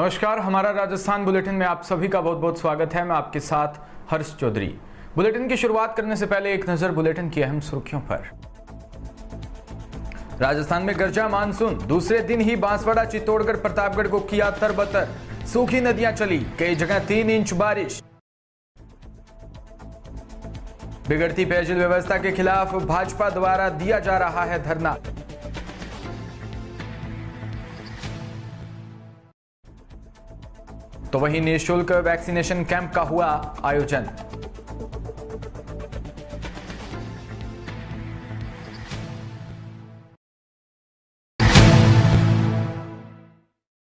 नमस्कार, हमारा राजस्थान बुलेटिन में आप सभी का बहुत बहुत स्वागत है। मैं आपके साथ हर्ष चौधरी। बुलेटिन की शुरुआत करने से पहले एक नजर बुलेटिन की अहम सुर्खियों पर। राजस्थान में गरजा मानसून, दूसरे दिन ही बांसवाड़ा, चित्तौड़गढ़, प्रतापगढ़ को किया तरबतर। सूखी नदियां चली, कई जगह 3 इंच बारिश। बिगड़ती पेयजल व्यवस्था के खिलाफ भाजपा द्वारा दिया जा रहा है धरना। तो वहीं निःशुल्क वैक्सीनेशन कैंप का हुआ आयोजन।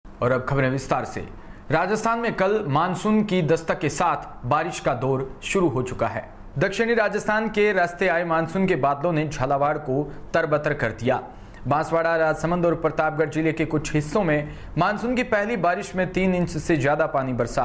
और अब खबरें विस्तार से। राजस्थान में कल मानसून की दस्तक के साथ बारिश का दौर शुरू हो चुका है। दक्षिणी राजस्थान के रास्ते आए मानसून के बादलों ने झालावाड़ को तरबतर कर दिया। बांसवाड़ा, राजसमंद और प्रतापगढ़ जिले के कुछ हिस्सों में मानसून की पहली बारिश में 3 इंच से ज्यादा पानी बरसा।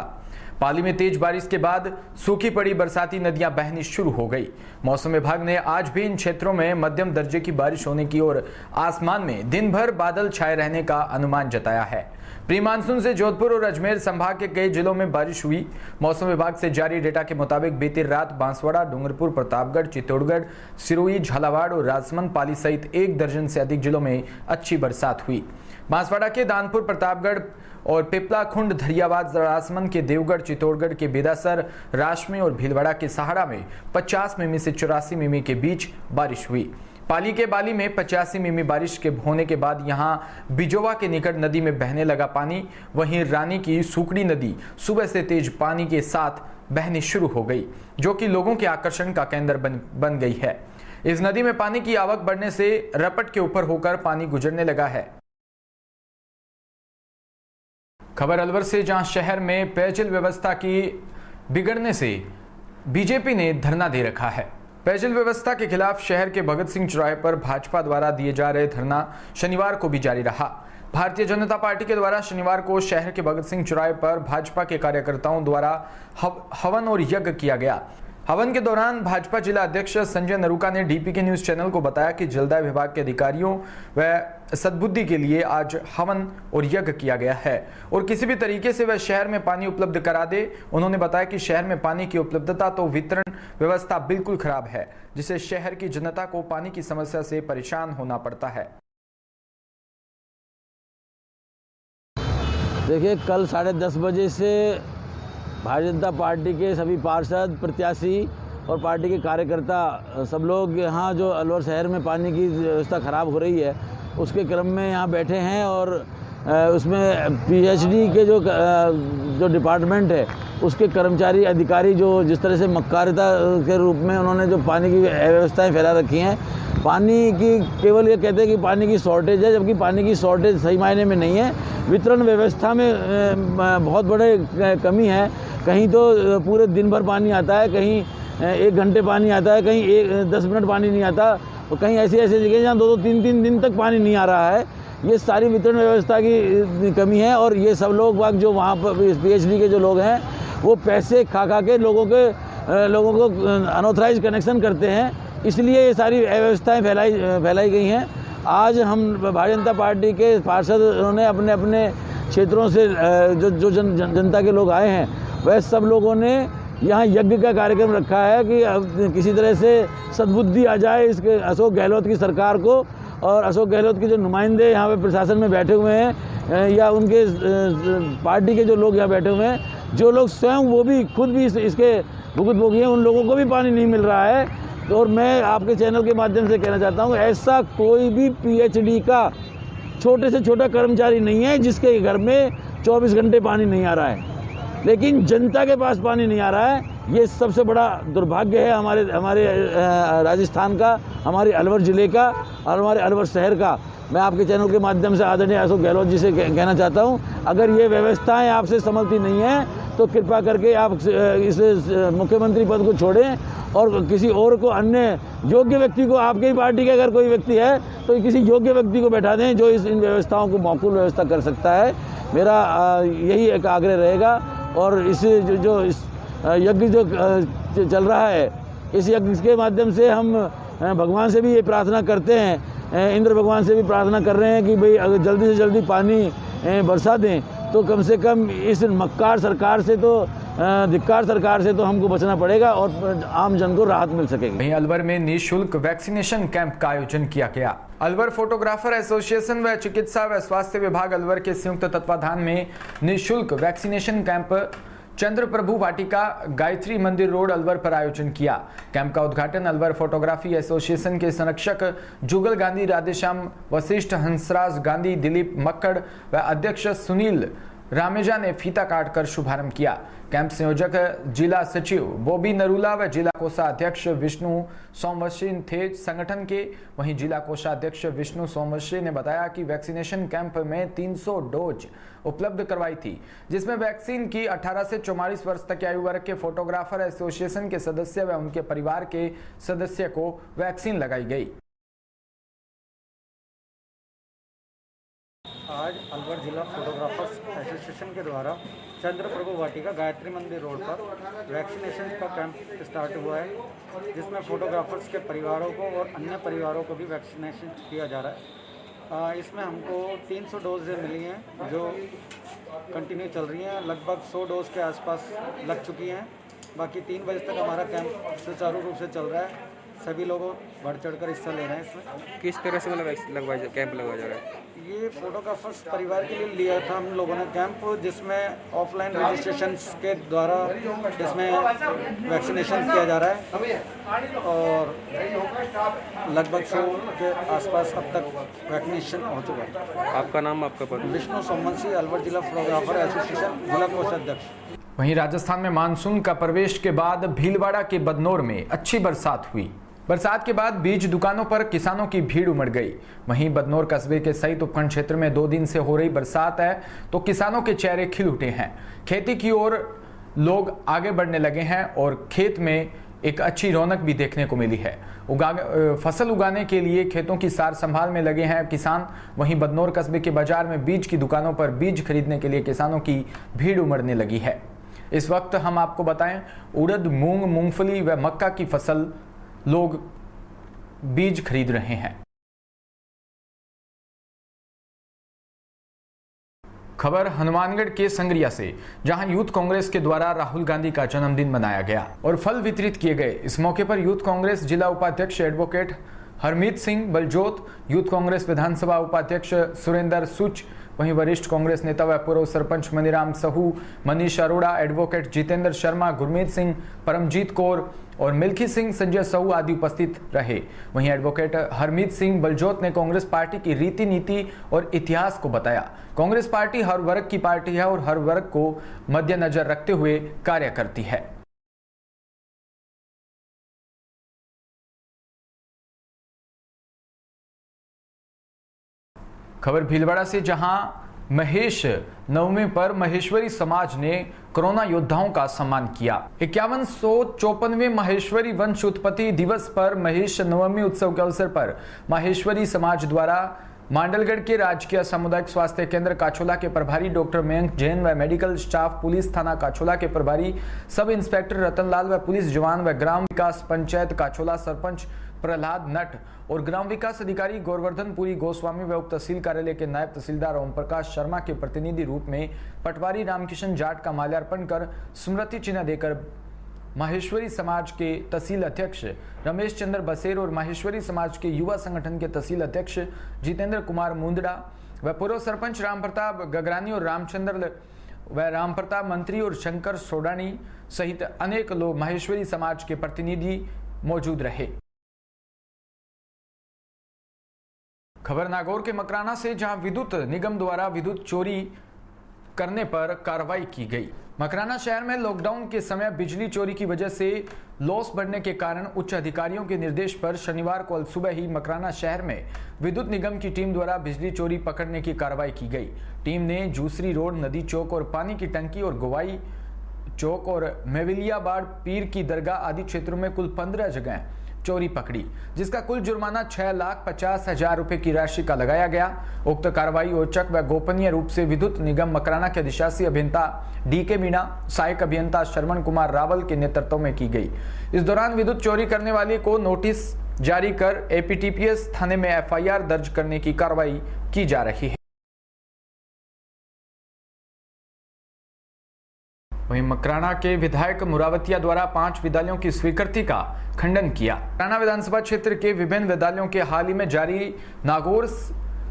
पाली में तेज बारिश के बाद सूखी पड़ी बरसाती नदियां बहनी शुरू हो गई। मौसम विभाग ने आज भी इन क्षेत्रों में मध्यम दर्जे की बारिश होने की और आसमान में दिन भर बादल छाए रहने का अनुमान जताया है। प्री मानसून से जोधपुर और अजमेर संभाग के कई जिलों में बारिश हुई। मौसम विभाग से जारी डेटा के मुताबिक बीती रात बांसवाड़ा, डूंगरपुर, प्रतापगढ़, चित्तौड़गढ़, सिरोही, झालावाड़ और राजसमंद, पाली सहित 1 दर्जन से अधिक जिलों में अच्छी बरसात हुई। बांसवाड़ा के दानपुर, प्रतापगढ़ और पिपला खुंड, धरियावाद, राजसमंद के देवगढ़, चित्तौड़गढ़ के बेदासर, राशमी और भीलवाड़ा के सहाड़ा में 50 मिमी से 84 मिमी के बीच बारिश हुई। पाली के बाली में 85 मिमी बारिश के होने के बाद यहां बिजोवा के निकट नदी में बहने लगा पानी। वहीं रानी की सुकड़ी नदी सुबह से तेज पानी के साथ बहनी शुरू हो गई, जो कि लोगों के आकर्षण का केंद्र बन गई है। इस नदी में पानी की आवक बढ़ने से रपट के ऊपर होकर पानी गुजरने लगा है। खबर अलवर से, जहां शहर में पेयजल व्यवस्था की बिगड़ने से बीजेपी ने धरना दे रखा है। पेयजल व्यवस्था के खिलाफ शहर के भगत सिंह चौराहे पर भाजपा द्वारा दिए जा रहे धरना शनिवार को भी जारी रहा। भारतीय जनता पार्टी के द्वारा शनिवार को शहर के भगत सिंह चौराहे पर भाजपा के कार्यकर्ताओं द्वारा हवन और यज्ञ किया गया। हवन के दौरान भाजपा जिला अध्यक्ष संजय नरूका ने डीपीके न्यूज चैनल को बताया कि जलदाय विभाग के अधिकारियों व सद्बुद्धि के लिए आज हवन और यज्ञ किया गया है और किसी भी तरीके से वह शहर में पानी उपलब्ध करा दे। उन्होंने बताया कि शहर में पानी की उपलब्धता तो वितरण व्यवस्था बिल्कुल खराब है, जिससे शहर की जनता को पानी की समस्या से परेशान होना पड़ता है। देखिए, कल 10:30 बजे से भारतीय जनता पार्टी के सभी पार्षद, प्रत्याशी और पार्टी के कार्यकर्ता सब लोग यहाँ जो अलवर शहर में पानी की व्यवस्था ख़राब हो रही है उसके क्रम में यहाँ बैठे हैं और उसमें पीएचडी के जो डिपार्टमेंट है उसके कर्मचारी, अधिकारी जो जिस तरह से मक्कारिता के रूप में उन्होंने जो पानी की व्यवस्थाएं फैला रखी हैं, पानी की केवल ये कहते हैं कि पानी की शॉर्टेज है, जबकि पानी की शॉर्टेज सही मायने में नहीं है। वितरण व्यवस्था में बहुत बड़े कमी है। कहीं तो पूरे दिन भर पानी आता है, कहीं 1 घंटे पानी आता है, कहीं 10 मिनट पानी नहीं आता और कहीं ऐसी जगह जहाँ 2-2, 3-3 दिन तक पानी नहीं आ रहा है। ये सारी वितरण व्यवस्था की कमी है और ये सब लोग जो वहाँ पर पीएचडी के जो लोग हैं वो पैसे खा के लोगों को अनऑथराइज कनेक्शन करते हैं, इसलिए ये सारी व्यवस्थाएं फैलाई गई हैं। आज हम भारतीय जनता पार्टी के पार्षद उन्होंने अपने क्षेत्रों से जो जनता के लोग आए हैं वह सब लोगों ने यहाँ यज्ञ का कार्यक्रम रखा है कि किसी तरह से सद्बुद्धि आ जाए इसके अशोक गहलोत की सरकार को और अशोक गहलोत के जो नुमाइंदे यहाँ पे प्रशासन में बैठे हुए हैं या उनके पार्टी के जो लोग यहाँ बैठे हुए हैं, जो लोग स्वयं वो भी खुद भी इसके भुगतभोगी हैं, उन लोगों को भी पानी नहीं मिल रहा है। और मैं आपके चैनल के माध्यम से कहना चाहता हूँ, ऐसा कोई भी पीएचडी का छोटे से छोटा कर्मचारी नहीं है जिसके घर में 24 घंटे पानी नहीं आ रहा है, लेकिन जनता के पास पानी नहीं आ रहा है। ये सबसे बड़ा दुर्भाग्य है हमारे राजस्थान का, हमारे अलवर ज़िले का और हमारे अलवर शहर का। मैं आपके चैनल के माध्यम से आदरणीय अशोक गहलोत जी से कहना चाहता हूँ, अगर ये व्यवस्थाएं आपसे संभलती नहीं हैं तो कृपा करके आप इस मुख्यमंत्री पद को छोड़ें और किसी और को, अन्य योग्य व्यक्ति को, आपके ही पार्टी का अगर कोई व्यक्ति है तो किसी योग्य व्यक्ति को बैठा दें जो इन व्यवस्थाओं को मौकूल व्यवस्था कर सकता है। मेरा यही एक आग्रह रहेगा। और इस यज्ञ जो चल रहा है, इस यज्ञ के माध्यम से हम भगवान से भी ये प्रार्थना करते हैं, इंद्र भगवान से भी प्रार्थना कर रहे हैं कि भाई अगर जल्दी से जल्दी पानी बरसा दें तो कम से कम इस मक्कार सरकार से तो धिक्कार सरकार से तो हमको बचना पड़ेगा और आम जन को राहत मिल सकेगी। वहीं अलवर में निःशुल्क वैक्सीनेशन कैंप का आयोजन किया गया। अलवर फोटोग्राफर एसोसिएशन व चिकित्सा व स्वास्थ्य विभाग अलवर के संयुक्त तत्वाधान में निःशुल्क वैक्सीनेशन कैंप चंद्र प्रभु वाटिका गायत्री मंदिर रोड अलवर पर आयोजन किया। कैंप का उद्घाटन अलवर फोटोग्राफी एसोसिएशन के संरक्षक जुगल गांधी, राधेश्याम वशिष्ठ, हंसराज गांधी, दिलीप मक्कड़ व अध्यक्ष सुनील रामेजा ने फीता काटकर शुभारंभ किया। कैंप संयोजक जिला सचिव बॉबी नरूला व जिला कोषाध्यक्ष विष्णु सोमवंशी थे संगठन के। वहीं जिला कोषाध्यक्ष विष्णु सोमवंशी ने बताया कि वैक्सीनेशन कैंप में 300 डोज उपलब्ध करवाई थी, जिसमें वैक्सीन की 18 से 44 वर्ष तक की आयु वर्ग के फोटोग्राफर एसोसिएशन के सदस्य व उनके परिवार के सदस्य को वैक्सीन लगाई गई। आज अलवर जिला फोटोग्राफर्स एसोसिएशन के द्वारा चंद्र प्रभु वाटिका गायत्री मंदिर रोड पर वैक्सीनेशन का कैंप स्टार्ट हुआ है, जिसमें फोटोग्राफर्स के परिवारों को और अन्य परिवारों को भी वैक्सीनेशन किया जा रहा है। इसमें हमको 300 डोजें मिली हैं जो कंटिन्यू चल रही हैं। लगभग 100 डोज के आसपास लग चुकी हैं। बाकी 3 बजे तक हमारा कैंप सुचारू रूप से चल रहा है। सभी लोग बढ़ चढ़कर हिस्सा ले रहे हैं इसमें। किस तरह से मतलब कैंप लगवाया जा रहा है? ये फोटोग्राफर्स परिवार के लिए लिया था हम लोगों ने कैंप, जिसमें ऑफलाइन रजिस्ट्रेशन के द्वारा इसमें वैक्सीनेशन किया जा रहा है और लगभग 100 के आसपास अब तक वैक्सीनेशन हो चुका है। आपका नाम, आपका पद? विष्णु सोमवंशी, अलवर जिला फोटोग्राफर एसोसिएशन, जिला कोषाध्यक्ष। वहीं राजस्थान में मानसून का प्रवेश के बाद भीलवाड़ा के बदनौर में अच्छी बरसात हुई। बरसात के बाद बीज दुकानों पर किसानों की भीड़ उमड़ गई। वहीं बदनौर कस्बे के सहित उपखंड क्षेत्र में 2 दिन से हो रही बरसात है तो किसानों के चेहरे खिल उठे हैं। खेती की ओर लोग आगे बढ़ने लगे हैं और खेत में एक अच्छी रौनक भी देखने को मिली है। फसल उगाने के लिए खेतों की सार संभाल में लगे हैं किसान। वहीं बदनौर कस्बे के बाजार में बीज की दुकानों पर बीज खरीदने के लिए किसानों की भीड़ उमड़ने लगी है। इस वक्त हम आपको बताएं, उड़द, मूंग, मूंगफली व मक्का की फसल लोग बीज खरीद रहे हैं। खबर हनुमानगढ़ के संगरिया से, जहां यूथ कांग्रेस के द्वारा राहुल गांधी का जन्मदिन मनाया गया और फल वितरित किए गए। इस मौके पर यूथ कांग्रेस जिला उपाध्यक्ष एडवोकेट हरमीत सिंह बलजोत, यूथ कांग्रेस विधानसभा उपाध्यक्ष सुरेंद्र सुच, वहीं वरिष्ठ कांग्रेस नेता व पूर्व सरपंच मनीराम सहू, मनीष अरोड़ा, एडवोकेट जितेंद्र शर्मा, गुरमीत सिंह, परमजीत कौर और मिल्खी सिंह, संजय सहू आदि उपस्थित रहे। वहीं एडवोकेट हरमीत सिंह बलजोत ने कांग्रेस पार्टी की रीति नीति और इतिहास को बताया। कांग्रेस पार्टी हर वर्ग की पार्टी है और हर वर्ग को मद्देनजर रखते हुए कार्य करती है। खबर भीलवाड़ा से, जहां महेश नवमी पर महेश्वरी समाज ने कोरोना योद्धाओं का सम्मान किया। 5154वें महेश्वरी वंश उत्पत्ति दिवस पर महेश नवमी उत्सव के अवसर पर महेश्वरी समाज द्वारा मांडलगढ़ के राजकीय सामुदायिक स्वास्थ्य केंद्र काछोला के प्रभारी डॉक्टर मयंक जैन व मेडिकल स्टाफ, पुलिस थाना काछोला के प्रभारी सब इंस्पेक्टर रतनलाल व पुलिस जवान व ग्राम विकास पंचायत काछोला सरपंच प्रहलाद नट और ग्राम विकास अधिकारी गोवर्धन पुरी गोस्वामी व उप तहसील कार्यालय के नायब तहसीलदार ओम प्रकाश शर्मा के प्रतिनिधि रूप में पटवारी रामकिशन जाट का माल्यार्पण कर स्मृति चिन्ह देकर माहेश्वरी समाज के तहसील अध्यक्ष रमेश चंद्र बसेर और माहेश्वरी समाज के युवा संगठन के तहसील अध्यक्ष जितेंद्र कुमार मुंदड़ा व पूर्व सरपंच राम प्रताप गगरानी और रामचंद्र व राम प्रताप मंत्री और शंकर सोडानी सहित अनेक लोग माहेश्वरी समाज के प्रतिनिधि मौजूद रहे। खबर नागौर के मकराना से, जहां विद्युत निगम द्वारा विद्युत चोरी करने पर कार्रवाई की गई। मकराना शहर में लॉकडाउन के समय बिजली चोरी की वजह से लॉस बढ़ने के कारण उच्च अधिकारियों के निर्देश पर शनिवार को सुबह ही मकराना शहर में विद्युत निगम की टीम द्वारा बिजली चोरी पकड़ने की कार्रवाई की गई। टीम ने जूसरी रोड, नदी चौक और पानी की टंकी और गोवाई चौक और मेविलियाबाड़, पीर की दरगाह आदि क्षेत्रों में कुल 15 जगह चोरी पकड़ी, जिसका कुल जुर्माना 6,50,000 रुपए की राशि का लगाया गया। उक्त कार्रवाई औचक व गोपनीय रूप से विद्युत निगम मकराना के अधिशासी अभियंता DK मीणा, सहायक अभियंता श्रवण कुमार रावल के नेतृत्व में की गई। इस दौरान विद्युत चोरी करने वाले को नोटिस जारी कर APTPS थाने में FIR दर्ज करने की कार्रवाई की जा रही है। वहीं मकराना के विधायक मुरावतिया द्वारा 5 विद्यालयों की स्वीकृति का खंडन किया। मकराना विधानसभा क्षेत्र के विभिन्न विद्यालयों के हाल ही में जारी नागौर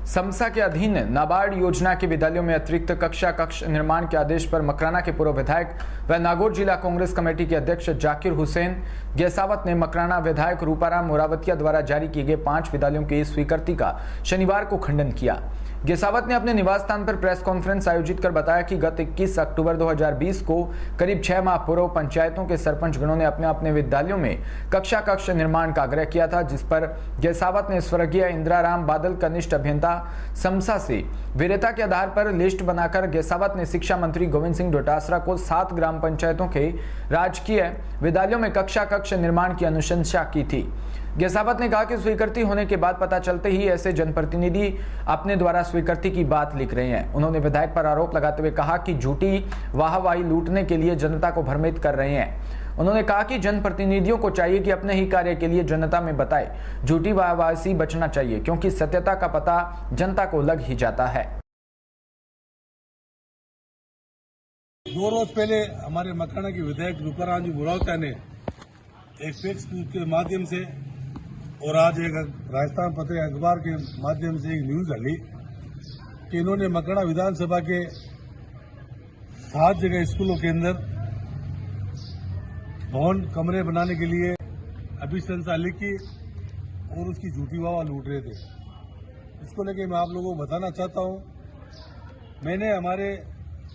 समसा के अधीन नाबार्ड योजना के विद्यालयों में अतिरिक्त कक्ष निर्माण के आदेश पर मकराना के पूर्व विधायक व नागौर जिला कांग्रेस कमेटी के अध्यक्ष जाकिर हुसैन गैसावत ने मकराना विधायक रूपाराम मुरावतिया द्वारा जारी किए गए 5 विद्यालयों की स्वीकृति का शनिवार को खंडन किया। गैसावत ने अपने निवास स्थान पर प्रेस कॉन्फ्रेंस आयोजित कर बताया कि गत 21 अक्टूबर 2020 को करीब 6 माह पूर्व पंचायतों के सरपंच गणों ने अपने अपने विद्यालयों में कक्ष निर्माण का आग्रह किया था, जिस पर गैसावत ने स्वर्गीय इंदिराराम बादल कनिष्ठ अभियंता समसा से वीरता के आधार पर लिस्ट बनाकर गैसावत ने शिक्षा मंत्री गोविंद सिंह डोटासरा को 7 ग्राम पंचायतों के राजकीय विद्यालयों में कक्ष निर्माण की अनुशंसा की थी। गैसावत ने कहा कि स्वीकृति होने के बाद पता चलते ही ऐसे जनप्रतिनिधि अपने द्वारा स्वीकृति की बात लिख रहे हैं। उन्होंने विधायक पर आरोप लगाते हुए कहा कि झूठी वाहवाही लूटने के लिए जनता को भ्रमित कर रहे हैं। उन्होंने कहा कि जनप्रतिनिधियों को चाहिए कि अपने ही कार्य के लिए जनता में बताए, झूठी वाहवाही से बचना चाहिए, क्योंकि सत्यता का पता जनता को लग ही जाता है। 2 रोज पहले हमारे मकराना के विधायक रूपाराम जी मुरावतिया ने एक फैक्स के माध्यम से और आज एक राजस्थान पत्रिका अखबार के माध्यम से एक न्यूज डाली कि इन्होंने मकराना विधानसभा के 7 जगह स्कूलों के अंदर भवन कमरे बनाने के लिए अभिशंसा लिखी और उसकी झूठी वाह लूट रहे थे। इसको लेकर मैं आप लोगों को बताना चाहता हूं, मैंने हमारे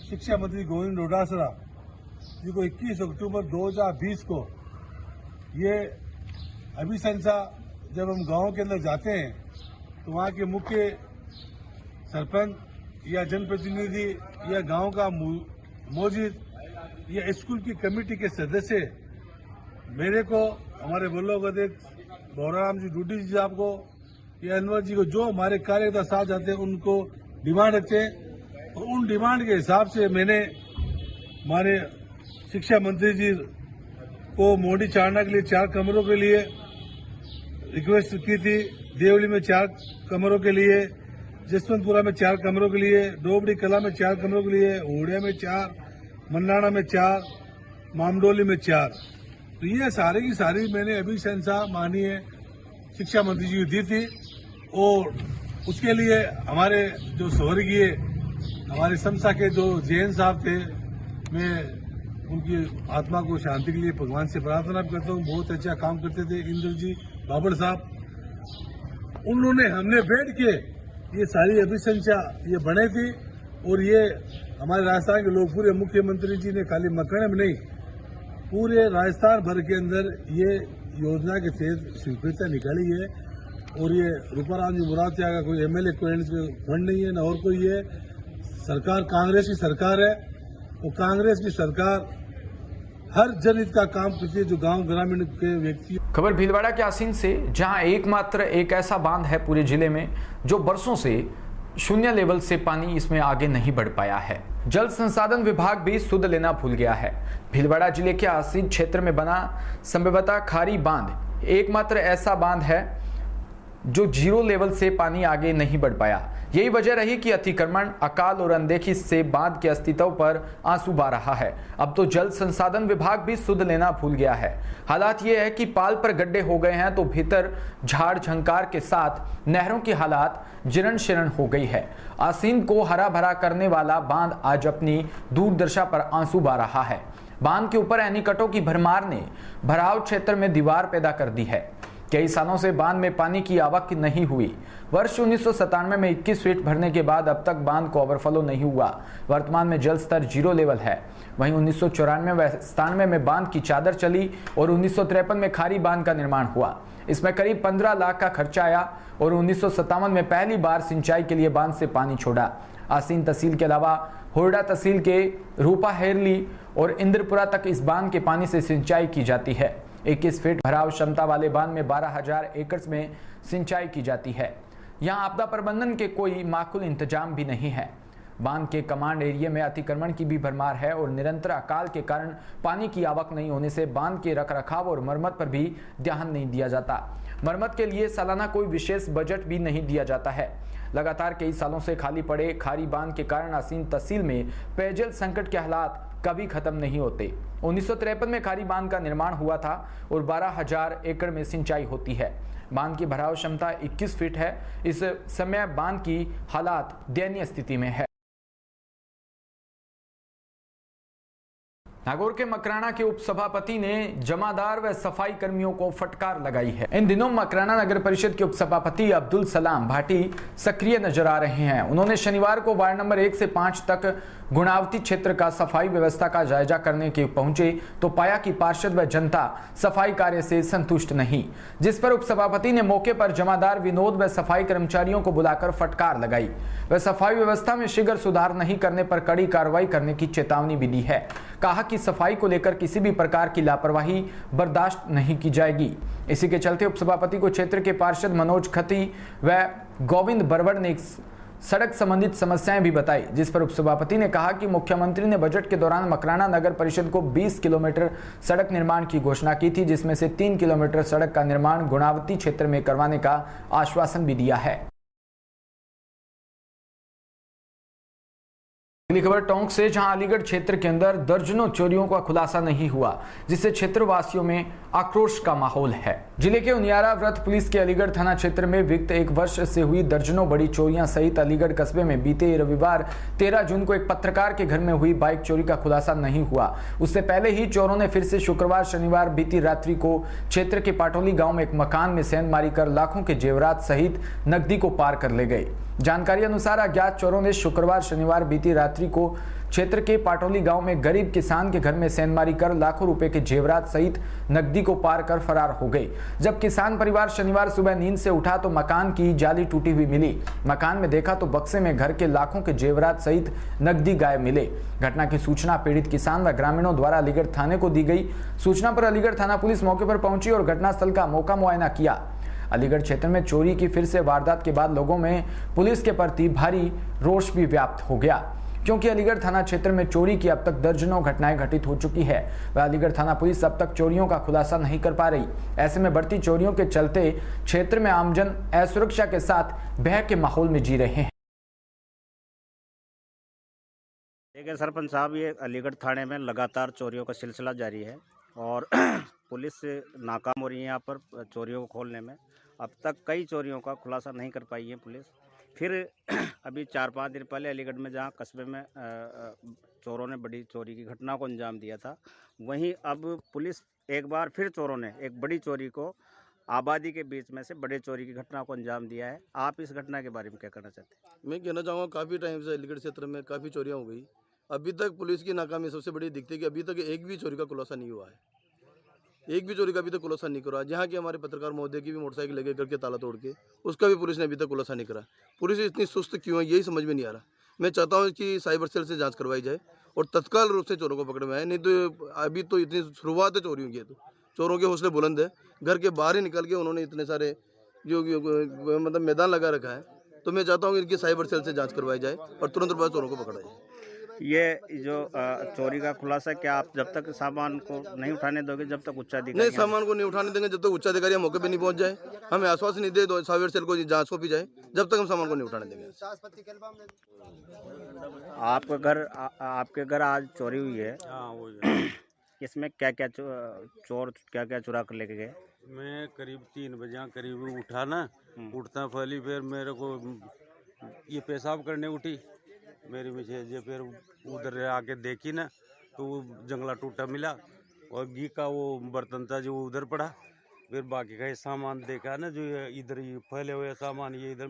शिक्षा मंत्री गोविंद डोटासरा जी को 21 अक्टूबर 2020 को ये अभिशंसा जब हम गांव के अंदर जाते हैं तो वहां के मुख्य सरपंच या जनप्रतिनिधि या गांव का मौजूद या स्कूल की कमेटी के सदस्य मेरे को, हमारे ब्लॉक अध्यक्ष भौराम जी डूडी जी साहब को या अनवर जी को, जो हमारे कार्यकर्ता साथ जाते हैं उनको डिमांड रखते हैं और उन डिमांड के हिसाब से मैंने हमारे शिक्षा मंत्री जी को मोडी चारणा के लिए 4 कमरों के लिए रिक्वेस्ट की थी, देवली में 4 कमरों के लिए, जसवंतपुरा में 4 कमरों के लिए, डोबड़ी कला में 4 कमरों के लिए, ओडिया में 4, मन्नाना में 4, मामडोली में 4। तो ये सारी की सारी मैंने अभिशंसा माननीय शिक्षा मंत्री जी को दी थी और उसके लिए हमारे जो स्वर्गीय हमारे समसा के जो जैन साहब थे, मैं उनकी आत्मा को शांति के लिए भगवान से प्रार्थना करता हूँ। बहुत अच्छा काम करते थे इंद्र जी बाबर साहब। उन्होंने हमने बैठ के ये सारी अभिशंसा ये बने थी और ये हमारे राजस्थान के लोकप्रिय मुख्यमंत्री जी ने खाली मकराना में नहीं, पूरे राजस्थान भर के अंदर ये योजना के तहत स्वीकृति निकाली है। और ये रूपाराम जी मुरावतिया का कोई एमएलए फंड नहीं है, न और कोई है। सरकार कांग्रेस की सरकार है और कांग्रेस की सरकार हर जनहित का काम करती है जो गांव ग्रामीण के व्यक्ति। खबर भीलवाड़ा के आसीन से, जहां एकमात्र एक ऐसा बांध है पूरे जिले में जो बरसों से 0 लेवल से पानी इसमें आगे नहीं बढ़ पाया है। जल संसाधन विभाग भी सुध लेना भूल गया है। भीलवाड़ा जिले के आसीन क्षेत्र में बना संभवतः खारी बांध एकमात्र ऐसा बांध है जो 0 लेवल से पानी आगे नहीं बढ़ पाया। यही वजह रही कि अतिक्रमण, अकाल और अनदेखी से बांध के अस्तित्व पर आंसू बहा रहा है। अब तो जल संसाधन विभाग भी सुध लेना भूल गया है। हालात ये है कि पाल पर गड्ढे हो गए हैं तो भीतर झाड़ झंकार के साथ नहरों की हालात जीर्ण शीर्ण हो गई है। आसीन को हरा भरा करने वाला बांध आज अपनी दूरदर्शा पर आंसू बहा रहा है। बांध के ऊपर एनीकटों की भरमार ने भराव क्षेत्र में दीवार पैदा कर दी है। कई सालों से बांध में पानी की आवक नहीं हुई। वर्ष 1997 में 21 फीट भरने के बाद अब तक बांध को ओवरफ्लो नहीं हुआ। वर्तमान में जल स्तर 0 लेवल है। वहीं 1994 व 97 में बांध की चादर चली और 1953 में खारी बांध का निर्माण हुआ। इसमें करीब 15 लाख का खर्चा आया और 1957 में पहली बार सिंचाई के लिए बांध से पानी छोड़ा। आसीन तहसील के अलावा होरडा तहसील के रूपा हेरली और इंद्रपुरा तक इस बांध के पानी से सिंचाई की जाती है। 21 फीट भराव क्षमता वाले बांध में 12,000 एकड़ में सिंचाई की जाती है। यहाँ आपदा प्रबंधन के कोई माकूल इंतजाम भी नहीं है। बांध के कमांड एरिया में अतिक्रमण की भी भरमार है और निरंतर अकाल के कारण पानी की आवक नहीं होने से बांध के रखरखाव और मरम्मत पर भी ध्यान नहीं दिया जाता। मरम्मत के लिए सालाना कोई विशेष बजट भी नहीं दिया जाता है। लगातार कई सालों से खाली पड़े खारी बांध के कारण आसीन तहसील में पेयजल संकट के हालात कभी खत्म नहीं होते। 1953 में खारी बांध का निर्माण हुआ था और 12,000 एकड़ में सिंचाई होती है। बांध की भराव क्षमता 21 फीट है। इस समय बांध की हालात दयनीय स्थिति में है। नागौर के मकराना के उपसभापति ने जमादार व सफाई कर्मियों को फटकार लगाई है। इन दिनों मकराना नगर परिषद के उपसभापति अब्दुल सलाम भाटी सक्रिय नजर आ रहे हैं। उन्होंने शनिवार को वार्ड नंबर 1 से 5 तक गुणावती क्षेत्र का सफाई व्यवस्था का जायजा करने के पहुंचे तो पाया कि पार्षद व जनता सफाई कार्य से संतुष्ट नहीं, जिस पर उपसभापति ने मौके पर जमादार विनोद व सफाई कर्मचारियों को बुलाकर फटकार लगाई। वह सफाई व्यवस्था में शीघ्र सुधार नहीं करने पर कड़ी कार्रवाई करने की चेतावनी भी दी है। कहा कि सफाई को लेकर किसी भी प्रकार की लापरवाही बर्दाश्त नहीं की जाएगी। इसी के चलते उपसभापति को क्षेत्र के पार्षद मनोज खती व गोविंद बरवड़ ने सड़क संबंधित समस्याएं भी बताई, जिस पर उपसभापति ने कहा कि मुख्यमंत्री ने बजट के दौरान मकराना नगर परिषद को 20 किलोमीटर सड़क निर्माण की घोषणा की थी, जिसमें से 3 किलोमीटर सड़क का निर्माण गुणावती क्षेत्र में करवाने का आश्वासन भी दिया है। अगली खबर टोंक से, जहां अलीगढ़ क्षेत्र के अंदर दर्जनों चोरियों का खुलासा नहीं हुआ, जिससे क्षेत्रवासियों में आक्रोश का माहौल है। जिले के उनियारा व्रत पुलिस के अलीगढ़ थाना क्षेत्र में विगत 1 वर्ष से हुई दर्जनों बड़ी चोरियां सहित अलीगढ़ कस्बे में बीते रविवार 13 जून को एक पत्रकार के घर में हुई बाइक चोरी का खुलासा नहीं हुआ। उससे पहले ही चोरों ने फिर से शुक्रवार शनिवार बीती रात्रि को क्षेत्र के पाटोली गांव में एक मकान में सेंधमारी कर लाखों के जेवरात सहित नकदी को पार कर ले गए। जानकारी अनुसार अज्ञात चोरों ने शुक्रवार शनिवार बीती रात्रि को क्षेत्र के पाटोली गांव में गरीब किसान के घर में सेंधमारी कर लाखों रुपए के जेवरात सहित नकदी को पार कर फरार हो गए। जब किसान परिवार शनिवार सुबह नींद से उठा तो मकान की जाली टूटी हुई मिली। मकान में देखा तो बक्से में घर के लाखों के जेवरात सहित नकदी गायब मिले। घटना की सूचना पीड़ित किसान व ग्रामीणों द्वारा अलीगढ़ थाने को दी गई। सूचना पर अलीगढ़ थाना पुलिस मौके पर पहुंची और घटनास्थल का मौका मुआयना किया। अलीगढ़ क्षेत्र में चोरी की फिर से वारदात के बाद लोगों में पुलिस के प्रति भारी रोष भी व्याप्त हो गया, क्योंकि अलीगढ़ थाना क्षेत्र में चोरी की अब तक दर्जनों घटनाएं घटित हो चुकी है। वह अलीगढ़ थाना पुलिस अब तक चोरियों का खुलासा नहीं कर पा रही। ऐसे में बढ़ती चोरियों के चलते क्षेत्र में आमजन असुरक्षा के साथ भय के माहौल में जी रहे हैं। देखिए सरपंच साहब, ये अलीगढ़ थाने में लगातार चोरियों का सिलसिला जारी है और पुलिस नाकाम हो रही है यहाँ पर चोरियों को खोलने में। अब तक कई चोरियों का खुलासा नहीं कर पाई है पुलिस। फिर अभी 4-5 दिन पहले अलीगढ़ में जहाँ कस्बे में चोरों ने बड़ी चोरी की घटना को अंजाम दिया था, वहीं अब पुलिस एक बार फिर चोरों ने एक बड़ी चोरी को आबादी के बीच में से बड़े चोरी की घटना को अंजाम दिया है। आप इस घटना के बारे में क्या कहना चाहते हैं? मैं कहना चाहूँगा, काफ़ी टाइम से अलीगढ़ क्षेत्र में काफ़ी चोरियाँ हो गई। अभी तक पुलिस की नाकामी सबसे बड़ी दिखती है कि अभी तक एक भी चोरी का खुलासा नहीं हुआ है। एक भी चोरी का अभी तक खुलासा नहीं करा। जहाँ के हमारे पत्रकार महोदय की भी मोटरसाइकिल लगे करके ताला तोड़ के, उसका भी पुलिस ने अभी तक खुलासा नहीं करा। पुलिस इतनी सुस्त क्यों है, यही समझ में नहीं आ रहा। मैं चाहता हूँ कि साइबर सेल से जांच करवाई जाए और तत्काल रूप से चोरों को पकड़ में आए। नहीं तो अभी तो इतनी शुरुआत है चोरियों की, तो चोरों के हौसले बुलंद है। घर के बाहर ही निकल के उन्होंने इतने सारे जो मतलब मैदान लगा रखा है। तो मैं चाहता हूँ कि इनकी साइबर सेल से जाँच करवाई जाए और तुरंत बाद चोरों को पकड़ा जाए। ये जो चोरी का खुलासा, क्या आप जब तक सामान को नहीं उठाने दोगे, जब तक उच्चाधिकारी नहीं सामान को नहीं उठाने देंगे, जब तक उच्चाधिकारी मौके पे नहीं पहुंच जाए, हमें आश्वासन नहीं दे दो साइबर सेल को जांच को भी जाए, जब तक हम सामान को नहीं उठाने देंगे। आपके घर आज चोरी हुई है। इसमें क्या क्या चोर क्या क्या चुरा कर लेके गए? मैं करीब 3 बजे करीब उठा ना, उठता फली फिर मेरे को ये पेशाब करने उठी मेरी मिसेज। फिर उधर आके देखी ना तो वो जंगला टूटा मिला और घी का वो बर्तन था जो उधर पड़ा। फिर बाकी का सामान देखा ना, जो इधर ही फैले हुए सामान ये इधर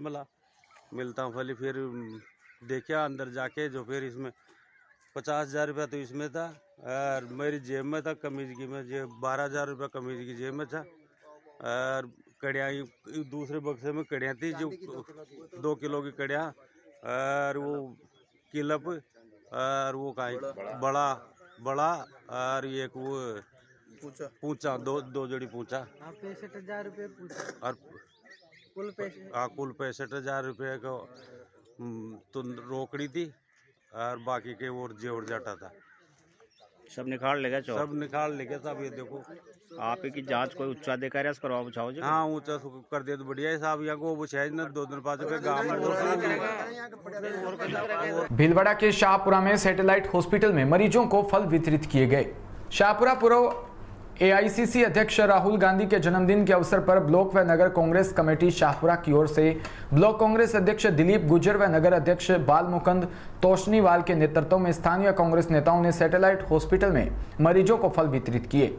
मिलता फली। फिर देखा अंदर जाके, जो फिर इसमें 50,000 रुपया तो इसमें था और मेरी जेब में था, कमीज की में 12,000 रुपया कमीज की जेब में था। और कड़ियाँ दूसरे बक्से में कड़ियाँ थी, जो 2 किलो की कड़ियाँ और वो किलप और वो बड़ा और एक वो पूंछा, दो जोड़ी पूंछा। 65,000 रुपये और कुल 65,000 रुपये का तो रोकड़ी थी और बाकी के वो जेवर जाटा था। सब निकाल लेगा चोर। सब निकाल लेके सब। ये देखो आप ही की जांच कोई उच्च अधिकारी से करवा बुझाओ जी। हाँ ऊँचा कर दे तो बढ़िया है साहब। यहाँ को बुझाए ना 2 दिन 5 रुपये गाँव में। भीलवाड़ा के शाहपुरा में सैटेलाइट हॉस्पिटल में मरीजों को फल वितरित किए गए। शाहपुरा पूर्व एआईसीसी अध्यक्ष राहुल गांधी के जन्मदिन के अवसर पर ब्लॉक व नगर कांग्रेस कमेटी शाहपुरा की ओर से ब्लॉक कांग्रेस अध्यक्ष दिलीप गुर्जर व नगर अध्यक्ष बालमुकुंद तोशनीवाल के नेतृत्व में स्थानीय कांग्रेस नेताओं ने सैटेलाइट हॉस्पिटल में मरीजों को फल वितरित किए।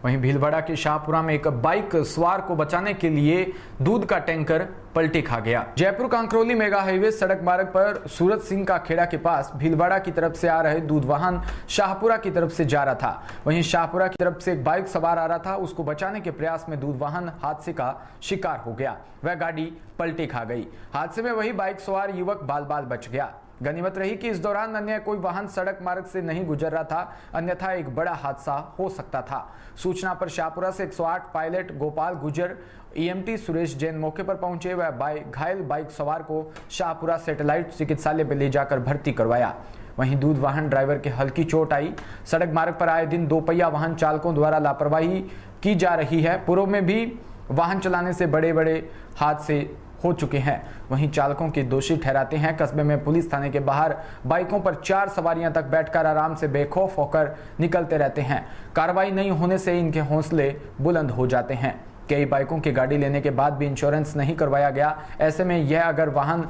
वहीं भीलवाड़ा के शाहपुरा में एक बाइक सवार को बचाने के लिए दूध का टैंकर पलटी खा गया। जयपुर कांकरोली मेगा हाईवे सड़क मार्ग पर सूरत सिंह का खेड़ा के पास भीलवाड़ा की तरफ से आ रहे दूध वाहन शाहपुरा की तरफ से जा रहा था। वहीं शाहपुरा की तरफ से एक बाइक सवार आ रहा था, उसको बचाने के प्रयास में दूध वाहन हादसे का शिकार हो गया। वह गाड़ी पलटी खा गई। हादसे में वही बाइक सवार युवक बाल बाल बच गया। गनीमत रही कि इस दौरान अन्य कोई वाहन सड़क मार्ग से नहीं गुजर रहा था, अन्यथा एक बड़ा हादसा हो सकता था। सूचना पर शाहपुरा से 108 पायलट गोपाल गुर्जर, ईएमटी सुरेश जैन मौके पर पहुंचे। वह घायल बाइक सवार को शाहपुरा सैटेलाइट चिकित्सालय में ले जाकर भर्ती करवाया। वहीं दूध वाहन ड्राइवर के हल्की चोट आई। सड़क मार्ग पर आए दिन 2 पहिया वाहन चालकों द्वारा लापरवाही की जा रही है। पूर्व में भी वाहन चलाने से बड़े बड़े हादसे हो चुके हैं। वहीं चालकों के दोषी ठहराते हैं। कस्बे में पुलिस थाने के बाहर बाइकों पर 4 सवारियां तक बैठकर आराम से बेखौफ होकर निकलते रहते हैं। कार्रवाई नहीं होने से इनके हौसले बुलंद हो जाते हैं। कई बाइकों की गाड़ी लेने के बाद भी इंश्योरेंस नहीं करवाया गया। ऐसे में यह अगर वाहन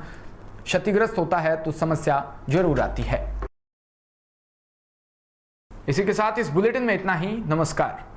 क्षतिग्रस्त होता है तो समस्या जरूर आती है। इसी के साथ इस बुलेटिन में इतना ही। नमस्कार।